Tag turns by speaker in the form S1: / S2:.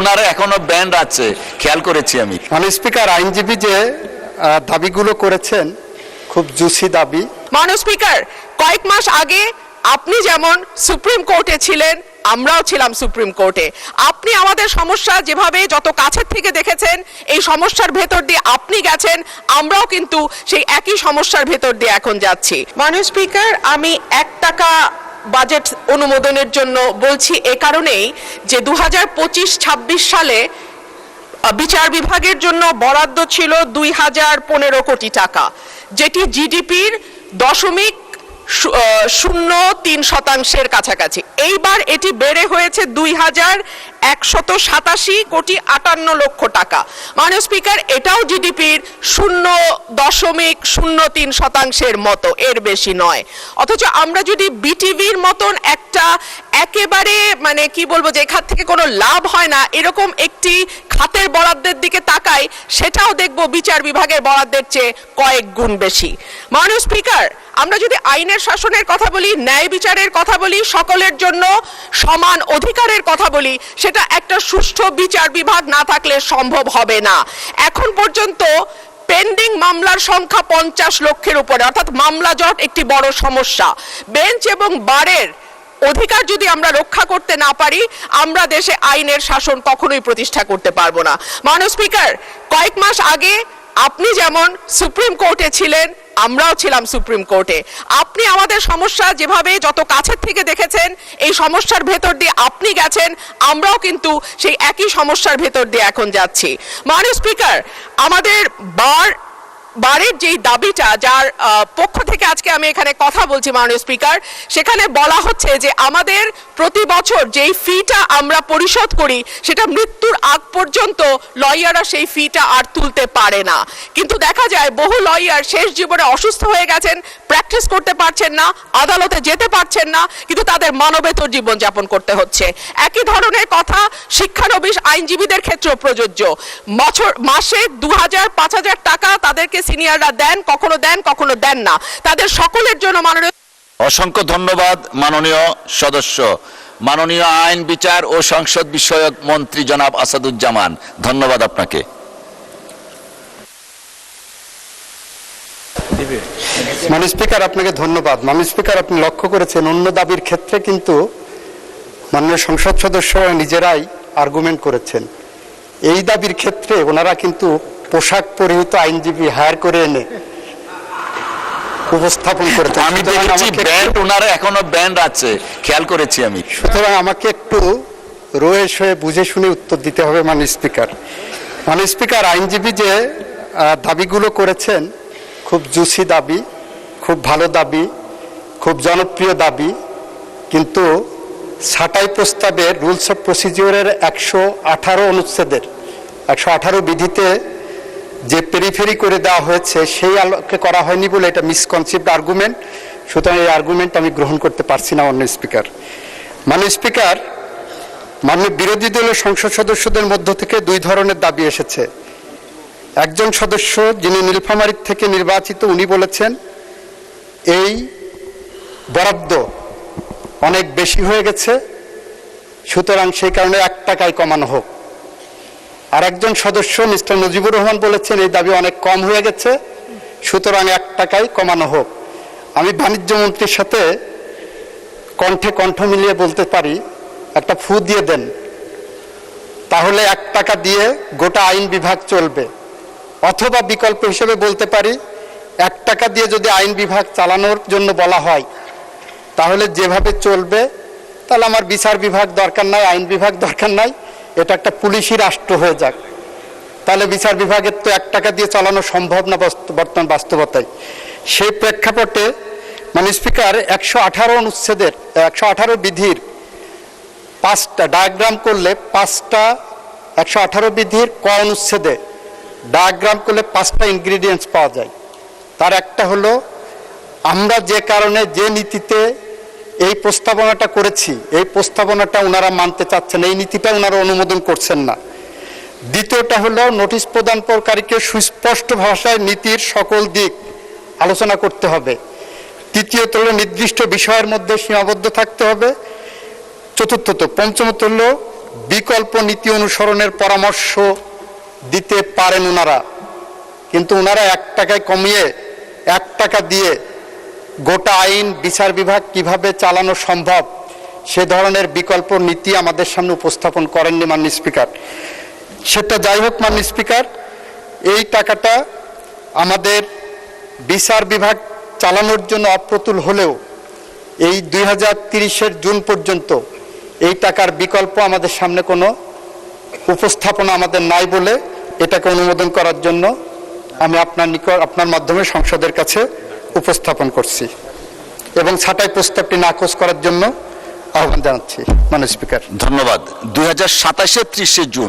S1: ওনারা এখনো ব্যান্ড আছে, খেয়াল করেছি আমি।
S2: মাননীয় স্পিকার, আইনজীবী যে দাবিগুলো করেছেন খুব জুসি দাবি।
S3: মাননীয় স্পিকার, কয়েক মাস আগে আপনি যেমন সুপ্রিম কোর্টে ছিলেন, আমরাও ছিলাম সুপ্রিম কোর্টে। আপনি আমাদের সমস্যা যেভাবে যত কাছের থেকে দেখেছেন, এই সমস্যার ভেতর দিয়ে আপনি গেছেন, আমরাও কিন্তু সেই একই সমস্যার ভেতর দিয়ে এখন যাচ্ছি। মাননীয় স্পিকার, আমি 1 টাকা বাজেট অনুমোদনের জন্য বলছি এ কারণেই যে 2025-26 সালে বিচার বিভাগের জন্য বরাদ্দ ছিল 2015 কোটি টাকা, যেটি জিডিপির 0.03% কাছাকাছি। এইবার এটি বেড়ে হয়েছে 2187 কোটি 58 লক্ষ টাকা। মাননীয় স্পিকার, এটাও জিডিপির 0.03% মতো, এর বেশি নয়। অথচ আমরা যদি বিটিভির মতন একটা একেবারে মানে কি বলবো, যে খাত থেকে কোনো লাভ হয় না এরকম একটি খাতের বরাদ্দের দিকে তাকাই, সেটাও দেখবো বিচার বিভাগের বরাদ্দের চেয়ে কয়েক গুণ বেশি। মাননীয় স্পিকার, আমরা যদি আইনের শাসনের কথা বলি, ন্যায় বিচারের কথা বলি, সকলের জন্য সমান অধিকারের কথা বলি, সেটা একটা সুষ্ঠু বিচার বিভাগ না থাকলে সম্ভব হবে না। এখন পর্যন্ত পেন্ডিং মামলার সংখ্যা 50 লক্ষের উপরে, অর্থাৎ মামলা জট একটি বড় সমস্যা। বেঞ্চ এবং বারের অধিকার যদি আমরা রক্ষা করতে না পারি, আমরা দেশে আইনের শাসন কখনোই প্রতিষ্ঠা করতে পারবো না। মাননীয় স্পিকার, কয়েক মাস আগে আপনি যেমন সুপ্রিম কোর্টে ছিলেন, আমরাও ছিলাম সুপ্রিম কোর্টে। আপনি আমাদের সমস্যা যেভাবে যত কাছের থেকে দেখেছেন, এই সমস্যার ভেতর দিয়ে আপনি গেছেন, আমরাও কিন্তু সেই একই সমস্যার ভেতর দিয়ে এখন যাচ্ছি। মাননীয় স্পিকার, আমাদের বারের যেই দাবিটা, যার পক্ষ থেকে আজকে আমি এখানে কথা বলছি মাননীয় স্পিকার, সেখানে বলা হচ্ছে যে আমাদের প্রতি বছর যেই ফিটা আমরা পরিশোধ করি, সেটা মৃত্যুর আগ পর্যন্ত লয়াররা সেই ফিটা আর তুলতে পারে না। কিন্তু দেখা যায় বহু লয়ার শেষ জীবনে অসুস্থ হয়ে গেছেন, প্র্যাকটিস করতে পারছেন না, আদালতে যেতে পারছেন না, কিন্তু তাদের মানবেতর জীবনযাপন করতে হচ্ছে। একই ধরনের কথা শিক্ষানবিশ আইনজীবীদের ক্ষেত্রেও প্রযোজ্য। মাসে 2000-5000 টাকা তাদেরকে সিনিয়ররা দেন, কখনো দেন না। তাদের সকলের জন্য মাননীয়
S1: অসংখ্য ধন্যবাদ মাননীয় সদস্য। মাননীয় আইন, বিচার ও সংসদ বিষয়ক মন্ত্রী জনাব আসাদুজ্জামান, ধন্যবাদ আপনাকে।
S2: মাননীয় স্পিকার, আপনাকে ধন্যবাদ। মাননীয় স্পিকার, আপনি লক্ষ্য করেছেন অন্য দাবির ক্ষেত্রে কিন্তু মাননীয় সংসদ সদস্যরা নিজেরাই আর্গুমেন্ট করেছেন। এই দাবির ক্ষেত্রে ওনারা কিন্তু পোশাক পরিহিত আইনজীবী হায়ার করে এনে উপস্থাপন করেছেন।
S1: আমি দেখেছি ব্যান্ড, ওনারা এখনো ব্যান্ড আছে, খেয়াল করেছি আমি।
S2: সুতরাং আমাকে একটু রয়েস হয়ে বুঝে শুনে উত্তর দিতে হবে মাননীয় স্পিকার। মাননীয় স্পিকার, আইনজীবী যে দাবিগুলো করেছেন খুব জুসি দাবি, খুব ভালো দাবি, খুব জনপ্রিয় দাবি, কিন্তু ছাঁটাই প্রস্তাবের রুলস অফ প্রসিজিওরের 118 অনুচ্ছেদের 118 বিধিতে যে পেরিফেরি করে দেওয়া হয়েছে, সেই আলোকে করা হয়নি বলে এটা মিসকনসেপ্ট আর্গুমেন্ট। সুতরাং এই আর্গুমেন্ট আমি গ্রহণ করতে পারছি না মাননীয় স্পিকার। মাননীয় স্পিকার, মাননীয় বিরোধী দলীয় সংসদ সদস্যদের মধ্য থেকে 2 ধরনের দাবি এসেছে। একজন সদস্য যিনি নীলফামারী থেকে নির্বাচিত, উনি বলেছেন এই বরাদ্দ অনেক বেশি হয়ে গেছে, সুতরাং সেই কারণে 1 টাকায় কমানো হোক। আর একজন সদস্য মিস্টার মুজিবুর রহমান বলেছেন এই দাবি অনেক কম হয়ে গেছে, সুতরাং 1 টাকায় কমানো হোক। আমি বাণিজ্য মন্ত্রীর সাথে কণ্ঠে কণ্ঠ মিলিয়ে বলতে পারি, একটা ফু দিয়ে দেন, তাহলে 1 টাকা দিয়ে গোটা আইন বিভাগ চলবে। অথবা বিকল্প হিসেবে বলতে পারি, 1 টাকা দিয়ে যদি আইন বিভাগ চালানোর জন্য বলা হয়, তাহলে যেভাবে চলবে, তাহলে আমার বিচার বিভাগ দরকার নাই, আইন বিভাগ দরকার নাই, এটা একটা পুলিশি রাষ্ট্র হয়ে যাক। তাহলে বিচার বিভাগের তো 1 টাকা দিয়ে চালানো সম্ভব না বর্তমান বাস্তবতায়। সেই প্রেক্ষাপটে মাননীয় স্পিকার, 118 অনুচ্ছেদের 118 বিধির 5টা ডায়াগ্রাম করলে 5টা 118 বিধির ক অনুচ্ছেদে ডায়াগ্রাম করলে 5টা ইনগ্রিডিয়েন্টস পাওয়া যায়। তার একটা হলো, আমরা যে কারণে যে নীতিতে এই প্রস্তাবনাটা করেছি, এই প্রস্তাবনাটা ওনারা মানতে চাচ্ছেন, এই নীতিটা ওনারা অনুমোদন করছেন না। দ্বিতীয়টা হলো, নোটিশ প্রদানকারীকে সুস্পষ্ট ভাষায় নীতির সকল দিক আলোচনা করতে হবে। তৃতীয়ত হলো, নির্দিষ্ট বিষয়ের মধ্যে সীমাবদ্ধ থাকতে হবে। চতুর্থত, পঞ্চমত হলো, বিকল্প নীতি অনুসরণের পরামর্শ দিতে পারেন ওনারা, কিন্তু ওনারা 1 টাকায় কমিয়ে 1 টাকা দিয়ে গোটা আইন বিচার বিভাগ কিভাবে চালানো সম্ভব সে ধরনের বিকল্প নীতি আমাদের সামনে উপস্থাপন করেননি মাননীয় স্পিকার। সেটা যাই হোক মাননীয় স্পিকার, এই টাকাটা আমাদের বিচার বিভাগ চালানোর জন্য অপ্রতুল হলেও এই 2030-এর জুন পর্যন্ত এই টাকার বিকল্প আমাদের সামনে কোনো উপস্থাপনা আমাদের নাই বলে এটাকে অনুমোদন করার জন্য আমি আপনার মাধ্যমে সংসদের কাছে উপস্থাপন করছি এবং ছাঁটাই প্রস্তাবটি নাকচ করার জন্য আহ্বান জানাচ্ছি মাননীয় স্পিকার।
S1: ধন্যবাদ। 2027-এর 30শে জুন